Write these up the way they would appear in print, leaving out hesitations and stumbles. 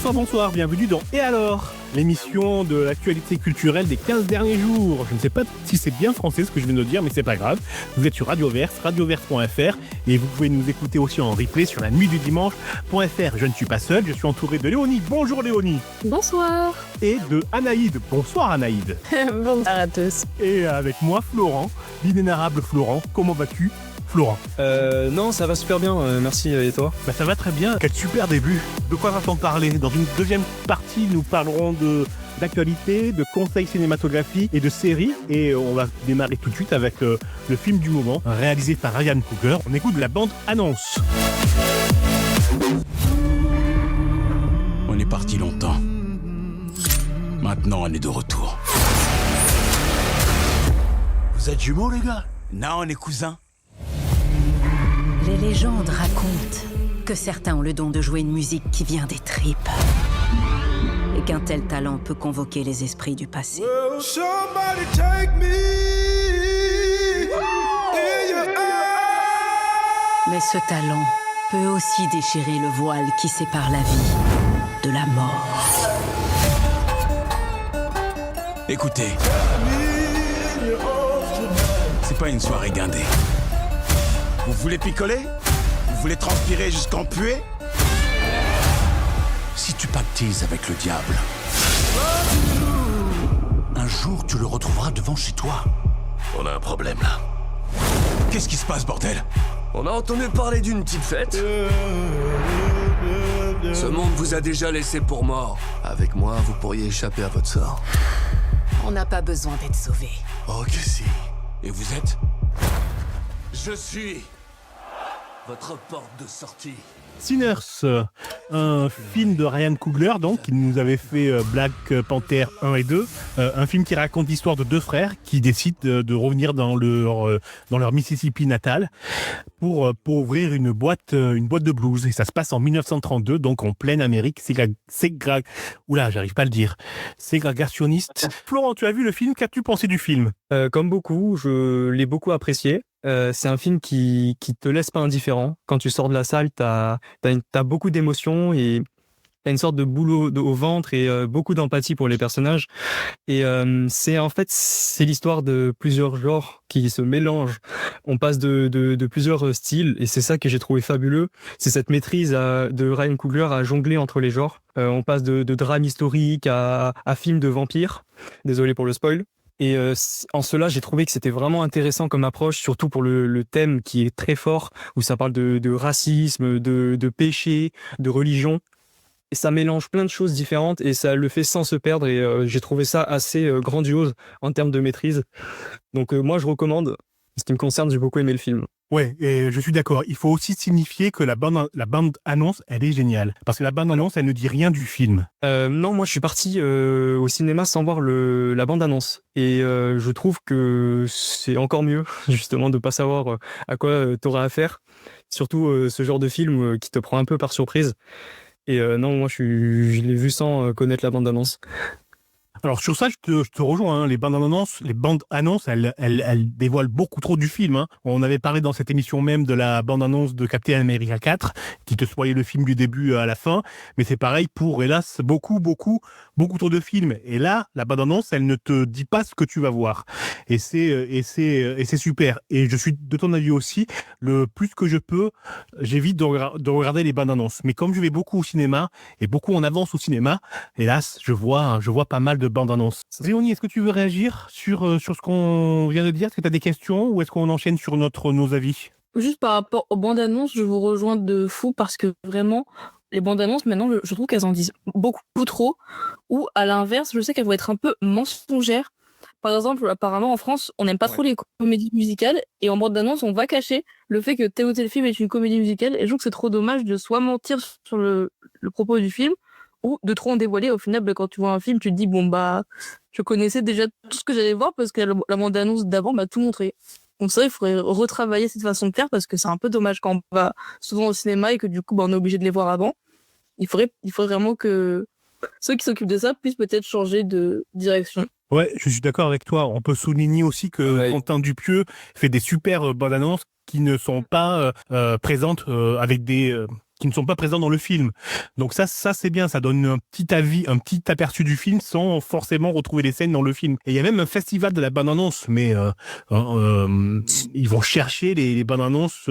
Bonsoir, bienvenue dans Et alors, l'émission de l'actualité culturelle des 15 derniers jours. Je ne sais pas si c'est bien français ce que je viens de dire, mais c'est pas grave. Vous êtes sur Radioverse, radioverse.fr, et vous pouvez nous écouter aussi en replay sur la nuit du dimanche.fr. Je ne suis pas seul, je suis entouré de Léonie. Bonjour Léonie. Bonsoir. Et de Anaïd. Bonsoir Anaïd. Bonsoir à tous. Et avec moi Florent, l'inénarrable Florent. Comment vas-tu Florent? Non, ça va super bien, merci, et toi? Bah ça va très bien, quel super début. De quoi va-t-on parler? Dans une deuxième partie, nous parlerons d'actualité, de conseils cinématographiques et de séries. Et on va démarrer tout de suite avec le film du moment, réalisé par Ryan Coogler. On écoute la bande-annonce. On est parti longtemps. Maintenant, on est de retour. Vous êtes jumeaux, les gars? Non, on est cousins. Les légendes racontent que certains ont le don de jouer une musique qui vient des tripes. Et qu'un tel talent peut convoquer les esprits du passé. Mais ce talent peut aussi déchirer le voile qui sépare la vie de la mort. Écoutez, c'est pas une soirée guindée. Vous voulez picoler? Vous voulez transpirer jusqu'en puer? Si tu pactises avec le diable, un jour tu le retrouveras devant chez toi. On a un problème là. Qu'est-ce qui se passe, bordel? On a entendu parler d'une petite fête. Ce monde vous a déjà laissé pour mort. Avec moi, vous pourriez échapper à votre sort. On n'a pas besoin d'être sauvé. Oh que si. Et vous êtes? Je suis votre porte de sortie. Sinners, un film de Ryan Coogler, donc, qui nous avait fait Black Panther 1 et 2, un film qui raconte l'histoire de deux frères qui décident de revenir dans leur Mississippi natal pour ouvrir une boîte de blues. Et ça se passe en 1932, donc en pleine Amérique ségrégationniste. Florent, tu as vu le film, qu'as-tu pensé du film? Comme beaucoup, je l'ai beaucoup apprécié. C'est un film qui te laisse pas indifférent. Quand tu sors de la salle, t'as beaucoup d'émotions et t'as une sorte de boulot au ventre et beaucoup d'empathie pour les personnages. Et c'est l'histoire de plusieurs genres qui se mélangent. On passe de plusieurs styles et c'est ça que j'ai trouvé fabuleux. C'est cette maîtrise de Ryan Coogler à jongler entre les genres. On passe de drame historique à film de vampires. Désolé pour le spoil. Et en cela, j'ai trouvé que c'était vraiment intéressant comme approche, surtout pour le thème qui est très fort, où ça parle de racisme, de péché, de religion. Et ça mélange plein de choses différentes et ça le fait sans se perdre. Et j'ai trouvé ça assez grandiose en termes de maîtrise. Donc moi, je recommande. Ce qui me concerne, j'ai beaucoup aimé le film. Ouais, et je suis d'accord. Il faut aussi signifier que la bande-annonce, elle est géniale. Parce que la bande-annonce, elle ne dit rien du film. Non, moi je suis parti au cinéma sans voir la bande-annonce. Et je trouve que c'est encore mieux, justement, de pas savoir à quoi t'auras affaire. Surtout ce genre de film qui te prend un peu par surprise. Et non, moi je l'ai vu sans connaître la bande-annonce. Alors sur ça, je te rejoins. Hein. Les bandes annonces, elles dévoilent beaucoup trop du film. Hein. On avait parlé dans cette émission même de la bande annonce de Captain America 4, qui te spoilait le film du début à la fin. Mais c'est pareil pour, hélas, beaucoup trop de films. Et là, la bande annonce, elle ne te dit pas ce que tu vas voir. Et c'est super. Et je suis de ton avis aussi. Le plus que je peux, j'évite de regarder les bandes annonces. Mais comme je vais beaucoup au cinéma et beaucoup en avance au cinéma, hélas, je vois pas mal de bande-annonce. Léonie, est-ce que tu veux réagir sur ce qu'on vient de dire? Est-ce que tu as des questions ou est-ce qu'on enchaîne sur nos avis? Juste par rapport aux bandes annonces, je vous rejoins de fou parce que vraiment, les bandes annonces, maintenant, je trouve qu'elles en disent beaucoup trop. Ou à l'inverse, je sais qu'elles vont être un peu mensongères. Par exemple, apparemment en France, on n'aime pas trop les comédies musicales et en bande annonce, on va cacher le fait que tel ou tel film est une comédie musicale. Et je trouve que c'est trop dommage de soit mentir sur le propos du film, ou de trop en dévoiler. Au final, quand tu vois un film, tu te dis, bon, bah, je connaissais déjà tout ce que j'allais voir parce que la bande-annonce d'avant m'a tout montré. Donc ça, il faudrait retravailler cette façon de faire parce que c'est un peu dommage quand on va souvent au cinéma et que du coup, on est obligé de les voir avant. Il faudrait vraiment que ceux qui s'occupent de ça puissent peut-être changer de direction. Ouais, je suis d'accord avec toi. On peut souligner aussi que Quentin Dupieux fait des super bandes annonces qui ne sont pas présentes avec des qui ne sont pas présents dans le film. Donc ça c'est bien, ça donne un petit aperçu du film sans forcément retrouver les scènes dans le film. Et il y a même un festival de la bande-annonce, mais ils vont chercher les bandes-annonces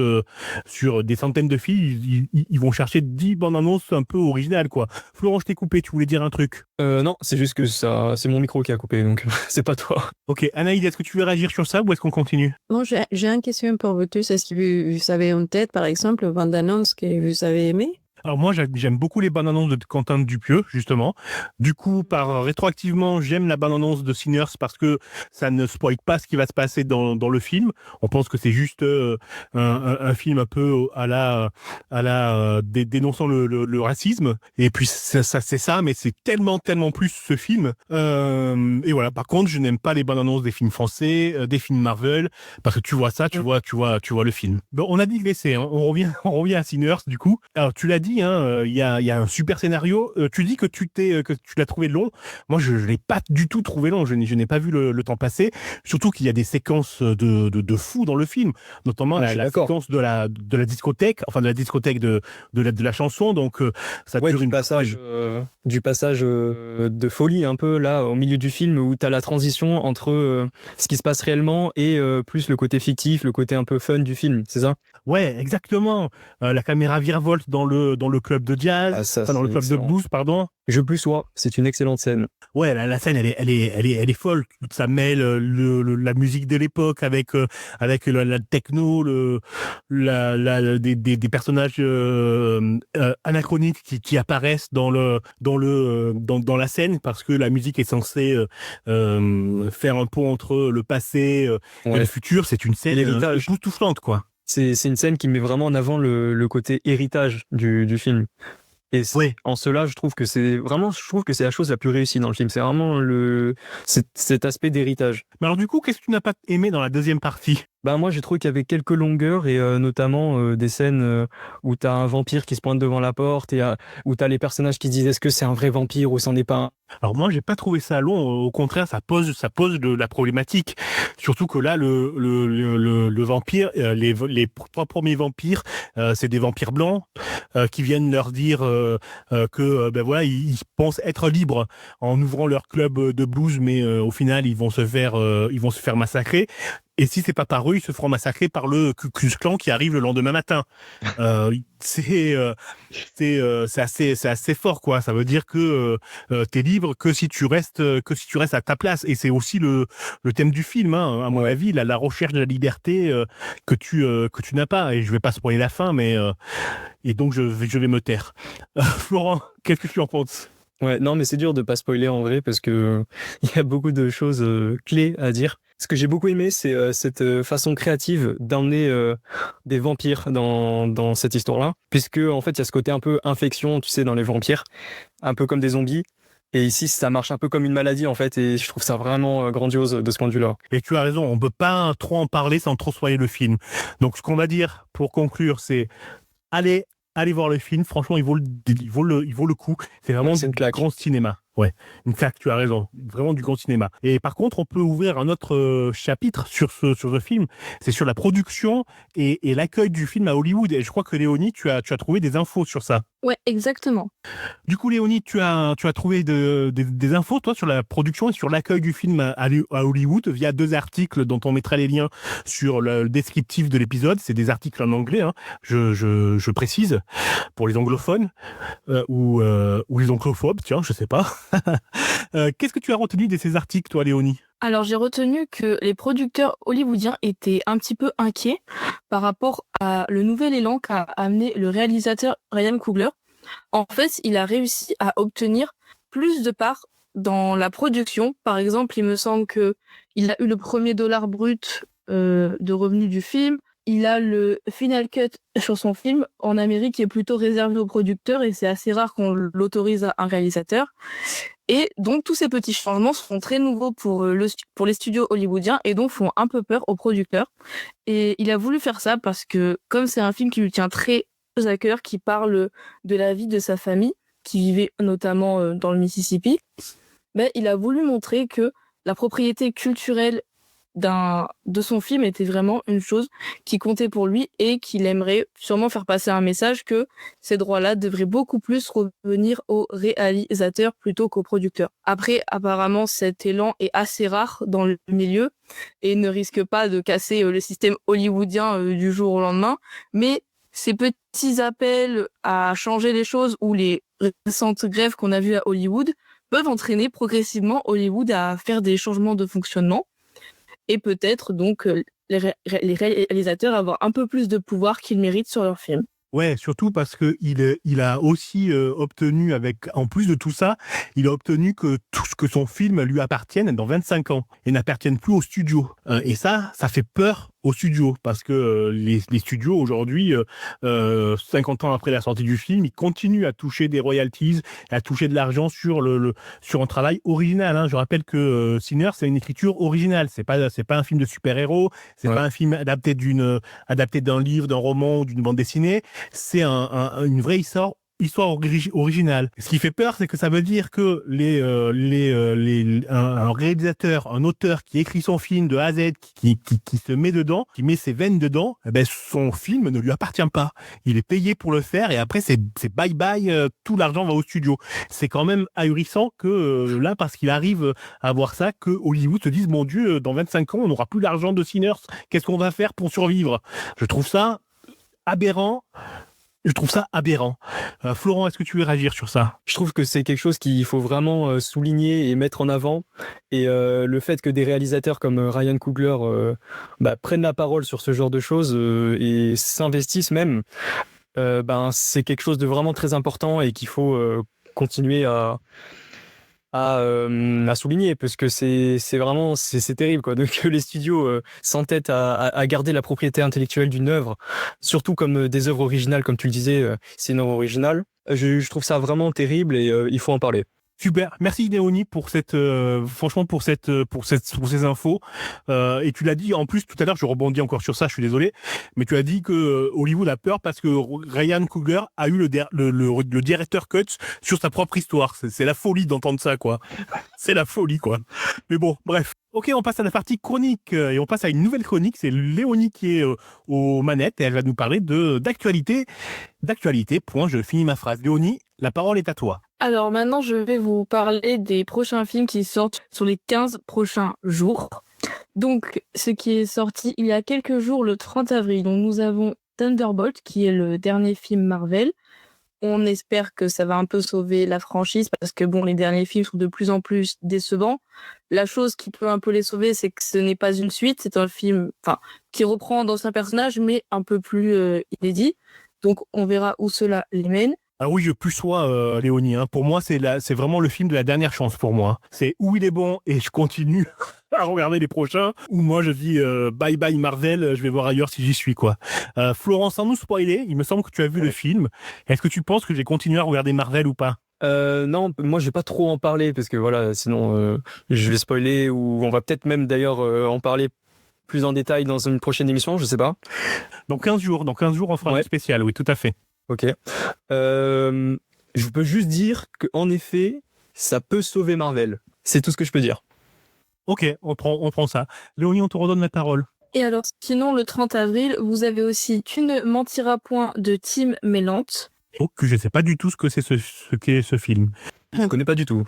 sur des centaines de films, ils vont chercher 10 bandes-annonces un peu originales, quoi. Florent, je t'ai coupé, tu voulais dire un truc? Non, c'est juste que c'est mon micro qui a coupé, donc c'est pas toi. Ok, Anaïd, est-ce que tu veux réagir sur ça ou est-ce qu'on continue? Bon, j'ai une question pour vous tous. Est-ce que vous savez en tête, par exemple, bande-annonce que vous avez aimé? Alors moi, j'aime beaucoup les bandes-annonces de Quentin Dupieux, justement. Du coup, rétroactivement, j'aime la bande-annonce de Sinners parce que ça ne spoile pas ce qui va se passer dans le film. On pense que c'est juste un film un peu dénonçant le racisme. Et puis ça c'est ça, mais c'est tellement plus ce film. Et voilà. Par contre, je n'aime pas les bandes-annonces des films français, des films Marvel, parce que tu vois ça, tu vois le film. Bon, on a digressé, hein. On revient à Sinners, du coup. Alors, tu l'as dit, il y a un super scénario. Tu dis que tu l'as trouvé long. Moi, je l'ai pas du tout trouvé long. Je n'ai pas vu le temps passer. Surtout qu'il y a des séquences de fou dans le film, notamment la séquence de la discothèque, enfin de la discothèque de la chanson. Donc ça dure du passage de folie un peu là au milieu du film où t'as la transition entre ce qui se passe réellement et plus le côté fictif, le côté un peu fun du film. C'est ça? Ouais, exactement. La caméra virevolte dans le club de jazz, dans le club de blues, pardon. Je plus sois, c'est une excellente scène. Ouais, la scène, elle est folle. Ça mêle la musique de l'époque avec la techno, des personnages anachroniques qui apparaissent dans la scène parce que la musique est censée faire un pont entre le passé et le futur. C'est une scène époustouflante, quoi. C'est une scène qui met vraiment en avant le côté héritage du film. Et en cela, je trouve que c'est la chose la plus réussie dans le film. C'est vraiment cet aspect d'héritage. Mais alors du coup, qu'est-ce que tu n'as pas aimé dans la deuxième partie? Moi, j'ai trouvé qu'il y avait quelques longueurs et notamment des scènes où t'as un vampire qui se pointe devant la porte et où t'as les personnages qui disent est-ce que c'est un vrai vampire ou c'en est pas un. Alors moi, j'ai pas trouvé ça long. Au contraire, ça pose de la problématique. Surtout que là, le vampire, les trois premiers vampires, c'est des vampires blancs qui viennent leur dire que voilà, ils pensent être libres en ouvrant leur club de blues, mais au final, ils vont se faire massacrer. Et si c'est pas par eux, ils se feront massacrer par le Ku Klux Klan qui arrive le lendemain matin. C'est assez fort, quoi. Ça veut dire que t'es libre que si tu restes à ta place. Et c'est aussi le thème du film, hein, à mon avis, la recherche de la liberté que tu n'as pas. Et je vais pas spoiler la fin, mais et donc je vais me taire. Florent, qu'est-ce que tu en penses? Ouais, non, mais c'est dur de pas spoiler en vrai parce que il y a beaucoup de choses clés à dire. Ce que j'ai beaucoup aimé, c'est cette façon créative d'emmener des vampires dans cette histoire-là, puisque en fait, il y a ce côté un peu infection, tu sais, dans les vampires, un peu comme des zombies. Et ici, ça marche un peu comme une maladie, en fait, et je trouve ça vraiment grandiose de ce point de vue-là. Et tu as raison, on peut pas trop en parler sans trop spoiler le film. Donc, ce qu'on va dire pour conclure, c'est allez voir le film. Franchement, il vaut le coup. C'est vraiment du grand cinéma. Ouais, une claque, tu as raison. Vraiment du grand cinéma. Et par contre, on peut ouvrir un autre chapitre sur ce film. C'est sur la production et l'accueil du film à Hollywood. Et je crois que Léonie, tu as trouvé des infos sur ça. Ouais, exactement. Du coup, Léonie, tu as trouvé des infos, toi, sur la production et sur l'accueil du film à Hollywood via 2 articles dont on mettra les liens sur le descriptif de l'épisode. C'est des articles en anglais, hein. Je précise, pour les anglophones ou les anglophobes, tiens, je sais pas. Qu'est-ce que tu as retenu de ces articles, toi, Léonie? Alors, j'ai retenu que les producteurs hollywoodiens étaient un petit peu inquiets par rapport à le nouvel élan qu'a amené le réalisateur Ryan Coogler. En fait, il a réussi à obtenir plus de parts dans la production. Par exemple, il me semble qu'il a eu le premier dollar brut de revenus du film. Il a le final cut sur son film. En Amérique, qui est plutôt réservé aux producteurs et c'est assez rare qu'on l'autorise à un réalisateur. Et donc, tous ces petits changements sont très nouveaux pour les studios hollywoodiens et donc font un peu peur aux producteurs. Et il a voulu faire ça parce que, comme c'est un film qui lui tient très à cœur, qui parle de la vie de sa famille, qui vivait notamment dans le Mississippi, il a voulu montrer que la propriété culturelle de son film était vraiment une chose qui comptait pour lui et qu'il aimerait sûrement faire passer un message que ces droits-là devraient beaucoup plus revenir aux réalisateurs plutôt qu'aux producteurs. Après, apparemment, cet élan est assez rare dans le milieu et ne risque pas de casser le système hollywoodien du jour au lendemain, mais ces petits appels à changer les choses ou les récentes grèves qu'on a vues à Hollywood peuvent entraîner progressivement Hollywood à faire des changements de fonctionnement et peut-être donc les réalisateurs avoir un peu plus de pouvoir qu'ils méritent sur leurs films. Ouais, surtout parce que il a aussi obtenu, en plus de tout ça, il a obtenu que son film lui appartienne dans 25 ans et n'appartienne plus au studio. Et ça fait peur aux studios parce que les studios aujourd'hui, 50 ans après la sortie du film, ils continuent à toucher des royalties, à toucher de l'argent sur un travail original. Hein. Je rappelle que Sinners, c'est une écriture originale. C'est pas un film de super-héros, c'est pas un film adapté d'un livre, d'un roman ou d'une bande dessinée. C'est une vraie histoire originale. Ce qui fait peur, c'est que ça veut dire que un réalisateur, un auteur qui écrit son film de A à Z, qui se met dedans, qui met ses veines dedans, eh ben son film ne lui appartient pas. Il est payé pour le faire et après c'est bye bye, tout l'argent va au studio. C'est quand même ahurissant que là, parce qu'il arrive à voir ça, que Hollywood se dise, mon Dieu, dans 25 ans, on n'aura plus l'argent de Sinners. Qu'est-ce qu'on va faire pour survivre? Je trouve ça aberrant. Florent, est-ce que tu veux réagir sur ça? Je trouve que c'est quelque chose qu'il faut vraiment souligner et mettre en avant. Et le fait que des réalisateurs comme Ryan Coogler prennent la parole sur ce genre de choses et s'investissent même, c'est quelque chose de vraiment très important et qu'il faut continuer à souligner, parce que c'est vraiment c'est terrible quoi. Donc les studios s'entêtent à garder la propriété intellectuelle d'une œuvre, surtout comme des œuvres originales, comme tu le disais, c'est une œuvre originale. Je trouve ça vraiment terrible et il faut en parler. Super, merci Léonie pour ces infos. Et tu l'as dit en plus tout à l'heure, je rebondis encore sur ça, je suis désolé, mais tu as dit que Hollywood a peur parce que Ryan Coogler a eu le director cut sur sa propre histoire. C'est la folie d'entendre ça, quoi. C'est la folie, quoi. Mais bon, bref. Ok, on passe à la partie chronique et on passe à une nouvelle chronique. C'est Léonie qui est aux manettes et elle va nous parler d'actualité. Je finis ma phrase. Léonie, la parole est à toi. Alors maintenant, je vais vous parler des prochains films qui sortent sur les 15 prochains jours. Donc, ce qui est sorti il y a quelques jours, le 30 avril. Donc, nous avons Thunderbolt, qui est le dernier film Marvel. On espère que ça va un peu sauver la franchise parce que les derniers films sont de plus en plus décevants. La chose qui peut un peu les sauver, c'est que ce n'est pas une suite, c'est un film qui reprend d'anciens personnages, mais un peu plus inédit. Donc, on verra où cela les mène. Ah oui, je plus sois Léonie. Hein. Pour moi, c'est vraiment le film de la dernière chance pour moi. C'est où il est bon et je continue à regarder les prochains. Ou moi, je dis bye bye Marvel, je vais voir ailleurs si j'y suis, quoi. Florence, sans nous spoiler, il me semble que tu as vu le film. Est-ce que tu penses que j'ai continué à regarder Marvel ou pas? Non, moi je vais pas trop en parler parce que voilà, sinon je vais spoiler, ou on va peut-être même d'ailleurs en parler plus en détail dans une prochaine émission, je sais pas. Dans 15 jours, on fera un spécial, oui, tout à fait. Ok. Je peux juste dire qu'en effet, ça peut sauver Marvel. C'est tout ce que je peux dire. Ok, on prend ça. Léonie, on te redonne la parole. Et alors, sinon, le 30 avril, vous avez aussi Tu ne mentiras point de Tim Mellante. Oh, que je ne sais pas du tout ce qu'est ce film. Je ne connais pas du tout.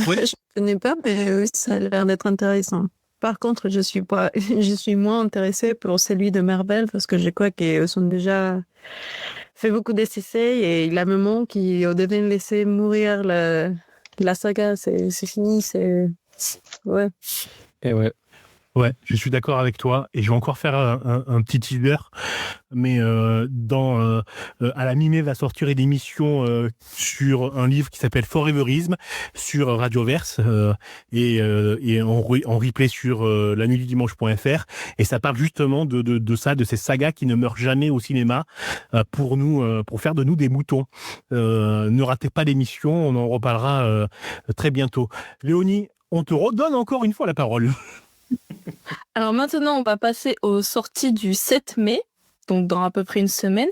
Ouais. Je ne connais pas, mais ça a l'air d'être intéressant. Par contre, je suis moins intéressée pour celui de Marvel parce que je crois qu'ils ont déjà fait beaucoup d'essais et la moment qui devait laisser mourir la saga, c'est fini, ouais. Et ouais. Ouais, je suis d'accord avec toi et je vais encore faire un petit teaser, mais à la mi-mai va sortir une émission sur un livre qui s'appelle Foreverism sur Radioverse et en replay sur lanuitdudimanche.fr, et ça parle justement de ça, de ces sagas qui ne meurent jamais au cinéma pour faire de nous des moutons. Ne ratez pas l'émission, on en reparlera très bientôt. Léonie, on te redonne encore une fois la parole. Alors maintenant, on va passer aux sorties du 7 mai, donc dans à peu près une semaine.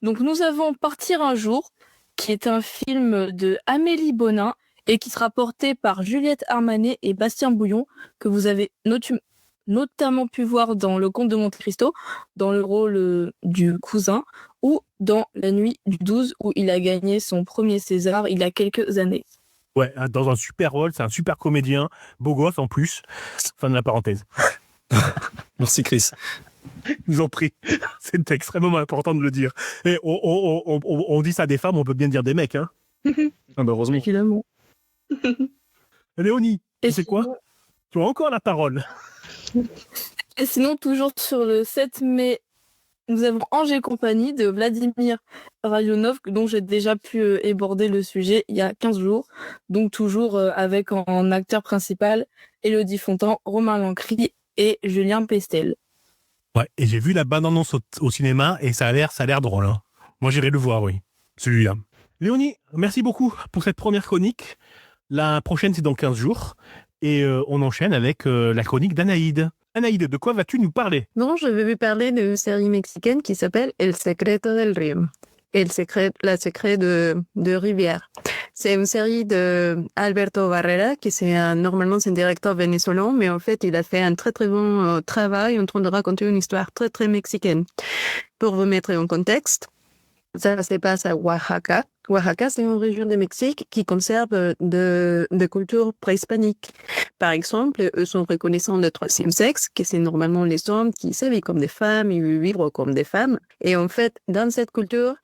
Donc nous avons Partir un jour, qui est un film de Amélie Bonin et qui sera porté par Juliette Armanet et Bastien Bouillon, que vous avez notamment pu voir dans Le Comte de Monte Cristo, dans le rôle du cousin, ou dans La Nuit du 12, où il a gagné son premier César il y a quelques années. Ouais, dans un super rôle, c'est un super comédien, beau gosse en plus. Fin de la parenthèse. Merci Chris. Je vous en prie, c'est extrêmement important de le dire. Et on dit ça des femmes, on peut bien dire des mecs. Hein. Ah bah heureusement. Finalement. Léonie, Et tu sais quoi? Tu as encore la parole. Et sinon, toujours sur le 7 mai, nous avons Ange et compagnie de Vladimir Rayonov, dont j'ai déjà pu éborder le sujet il y a 15 jours. Donc toujours avec en acteur principal Élodie Fontan, Romain Lancry et Julien Pestel. Ouais, et j'ai vu la bande-annonce au cinéma et ça a l'air drôle. Hein. Moi, j'irai le voir, oui, celui-là. Léonie, merci beaucoup pour cette première chronique. La prochaine, c'est dans 15 jours. Et on enchaîne avec la chronique d'Anaïde. Anaïde, de quoi vas-tu nous parler? Non, je vais vous parler d'une série mexicaine qui s'appelle El Secreto del Río. La secret de Rivière. C'est une série de Alberto Barrera, qui normalement c'est un directeur vénézuélien, mais en fait il a fait un très très bon travail en train de raconter une histoire très très mexicaine. Pour vous mettre en contexte, ça se passe à Oaxaca. Oaxaca, c'est une région du Mexique qui conserve de cultures préhispaniques. Par exemple, eux sont reconnaissants de troisième sexe, que c'est normalement les hommes qui s'habillent comme des femmes et vivent comme des femmes. Et en fait, dans cette culture,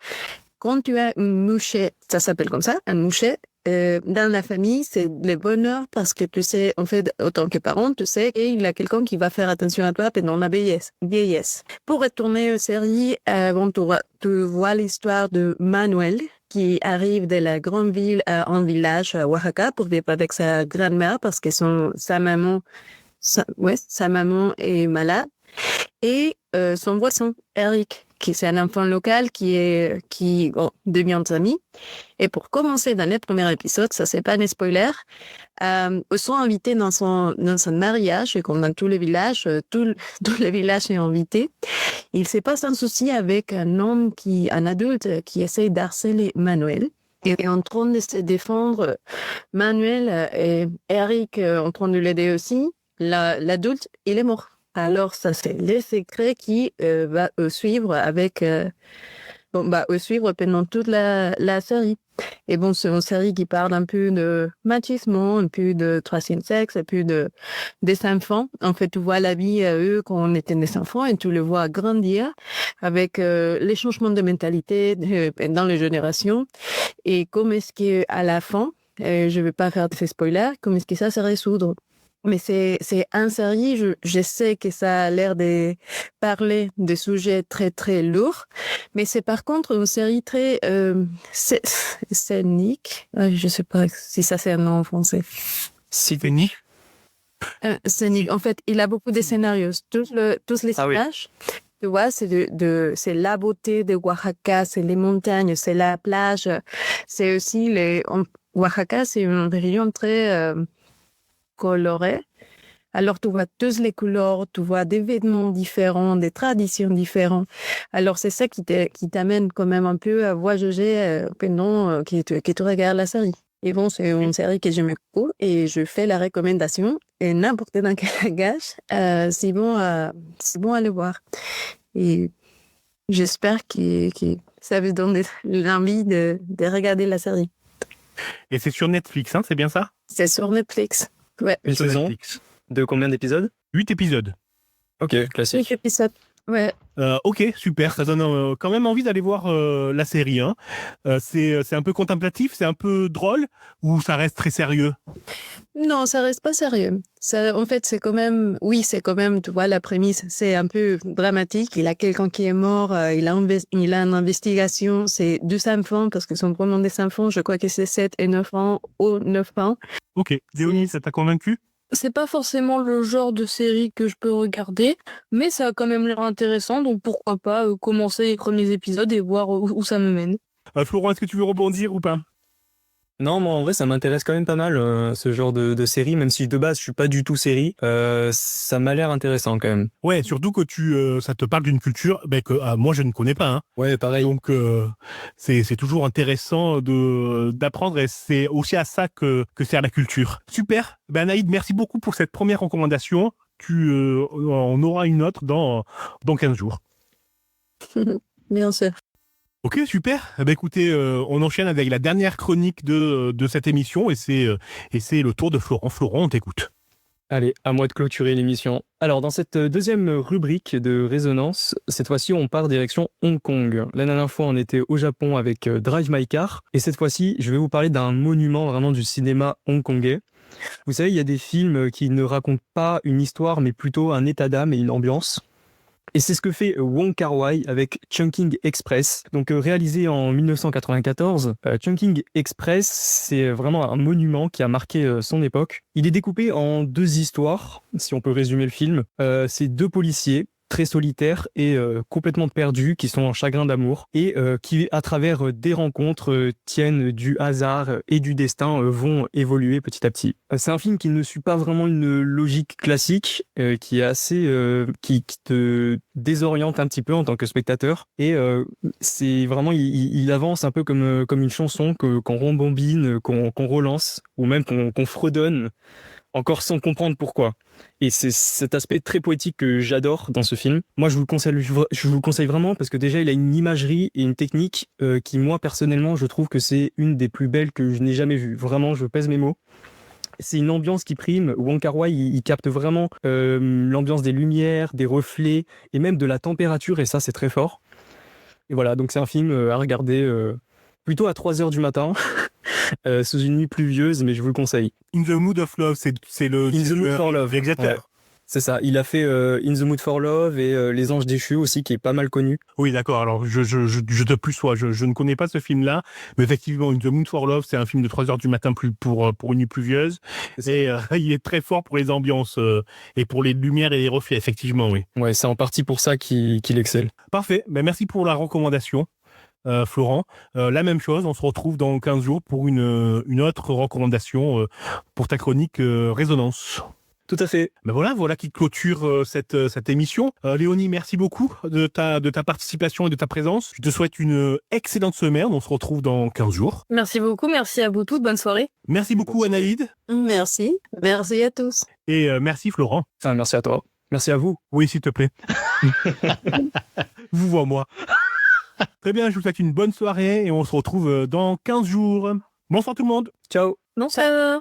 quand tu as une mouchée, ça s'appelle comme ça, un mouchée, dans la famille, c'est le bonheur parce que tu sais, en fait, autant que parent, tu sais qu'il y a quelqu'un qui va faire attention à toi pendant la vieillesse. Pour retourner aux séries, tu vois l'histoire de Manuel, qui arrive de la grande ville en village à Oaxaca pour vivre avec sa grand-mère parce que sa maman est malade. Et son voisin, Eric, qui c'est un enfant local qui devient ami. Et pour commencer dans le premier épisode, ça c'est pas un spoiler, ils sont invités dans son mariage, et comme dans tous les villages, tout le village est invité. Il se passe un souci avec un adulte qui essaye d'harceler Manuel. Et en train de se défendre, Manuel et Eric en train de l'aider aussi, l'adulte, il est mort. Alors, ça, c'est le secret qui va suivre suivre pendant toute la série. Et bon, c'est une série qui parle un peu de machisme, un peu de troisième sexe, un peu des enfants. En fait, tu vois la vie à eux quand on était des enfants et tu les vois grandir avec les changements de mentalité dans les générations. Et comment est-ce qu'à la fin, je vais pas faire de spoilers, comment est-ce que ça se résoudre? Mais c'est une série, je sais que ça a l'air de parler de sujets très, très lourds, mais c'est par contre une série très scénique. Je sais pas si ça c'est un nom en français. Scénique. Scénique. En fait, il a beaucoup de scénarios. Tous les images, tu vois, c'est la beauté de Oaxaca, c'est les montagnes, c'est la plage, c'est aussi Oaxaca, c'est une région très coloré. Alors, tu vois tous les couleurs, tu vois des vêtements différents, des traditions différentes. Alors, c'est ça qui t'amène quand même un peu à voyager pendant que tu regardes la série. Et bon, c'est une série que j'aime beaucoup et je fais la recommandation. Et n'importe dans quel langage, c'est bon à le voir. Et j'espère que ça vous donne l'envie de regarder la série. Et c'est sur Netflix, hein, c'est bien ça? C'est sur Netflix. Ouais. Une saison Netflix. De combien d'épisodes? 8 épisodes. Ok, classique. 8 épisodes. Ouais. Ok, super. Ça donne quand même envie d'aller voir la série. Hein. C'est un peu contemplatif, c'est un peu drôle, ou ça reste très sérieux? Non, ça reste pas sérieux. Ça, en fait, c'est quand même, tu vois, la prémisse, c'est un peu dramatique. Il a quelqu'un qui est mort, il a une investigation, c'est 2 enfants, parce que sont vraiment des enfants, je crois que c'est 7 et 9 ans, ou 9 ans. Ok. Léonie, ça t'a convaincu? C'est pas forcément le genre de série que je peux regarder, mais ça a quand même l'air intéressant, donc pourquoi pas commencer les premiers épisodes et voir où ça me mène. Florent, est-ce que tu veux rebondir ou pas? Non, moi en vrai ça m'intéresse quand même pas mal ce genre de série, même si de base je suis pas du tout série, ça m'a l'air intéressant quand même. Ouais, surtout que ça te parle d'une culture que moi je ne connais pas. Hein. Ouais, pareil. Donc c'est toujours intéressant d'apprendre et c'est aussi à ça que sert la culture. Super. Anaïd, merci beaucoup pour cette première recommandation. on aura une autre dans 15 jours. Bien sûr. Ok, super. Eh ben, écoutez, on enchaîne avec la dernière chronique de cette émission et c'est le tour de Florent. Florent, on t'écoute. Allez, à moi de clôturer l'émission. Alors, dans cette deuxième rubrique de Résonance, cette fois-ci, on part direction Hong Kong. La dernière fois, on était au Japon avec Drive My Car. Et cette fois-ci, je vais vous parler d'un monument vraiment du cinéma hongkongais. Vous savez, il y a des films qui ne racontent pas une histoire, mais plutôt un état d'âme et une ambiance. Et c'est ce que fait Wong Kar-wai avec Chungking Express. Donc réalisé en 1994, Chungking Express, c'est vraiment un monument qui a marqué son époque. Il est découpé en 2 histoires, si on peut résumer le film. C'est 2 policiers très solitaires et complètement perdus, qui sont en chagrin d'amour et qui, à travers des rencontres, tiennent du hasard et du destin, vont évoluer petit à petit. C'est un film qui ne suit pas vraiment une logique classique, qui est assez, qui te désoriente un petit peu en tant que spectateur. Et c'est vraiment, il avance un peu comme une chanson qu'on rembobine, qu'on relance, ou même qu'on fredonne, encore sans comprendre pourquoi. Et c'est cet aspect très poétique que j'adore dans ce film. Moi, je vous le conseille vraiment parce que déjà, il a une imagerie et une technique qui, moi, personnellement, je trouve que c'est une des plus belles que je n'ai jamais vues. Vraiment, je pèse mes mots. C'est une ambiance qui prime. Wong Kar-wai, il capte vraiment l'ambiance des lumières, des reflets et même de la température, et ça, c'est très fort. Et voilà, donc c'est un film à regarder plutôt à 3h du matin. Sous une nuit pluvieuse, mais je vous le conseille. In the Mood of Love, c'est le... In the Mood for Love. Exactement. Ouais. C'est ça, il a fait In the Mood for Love et Les Anges Déchus aussi, qui est pas mal connu. Oui, d'accord, alors je te plus sois, je ne connais pas ce film-là, mais effectivement, In the Mood for Love, c'est un film de 3h du matin pour une nuit pluvieuse, et il est très fort pour les ambiances et pour les lumières et les reflets, effectivement, oui. Ouais, c'est en partie pour ça qu'il excelle. Parfait, ben, merci pour la recommandation. Florent, la même chose, on se retrouve dans 15 jours pour une autre recommandation pour ta chronique Résonance. Tout à fait. Ben voilà qui clôture cette émission. Léonie, merci beaucoup de ta participation et de ta présence. Je te souhaite une excellente semaine, on se retrouve dans 15 jours. Merci beaucoup, merci à vous toutes, bonne soirée. Merci beaucoup Anaïde. Merci à tous. Et merci Florent. Enfin, merci à toi. Merci à vous. Oui, s'il te plaît. Vous vois moi. Très bien, je vous souhaite une bonne soirée et on se retrouve dans 15 jours. Bonsoir tout le monde. Ciao. Bonsoir.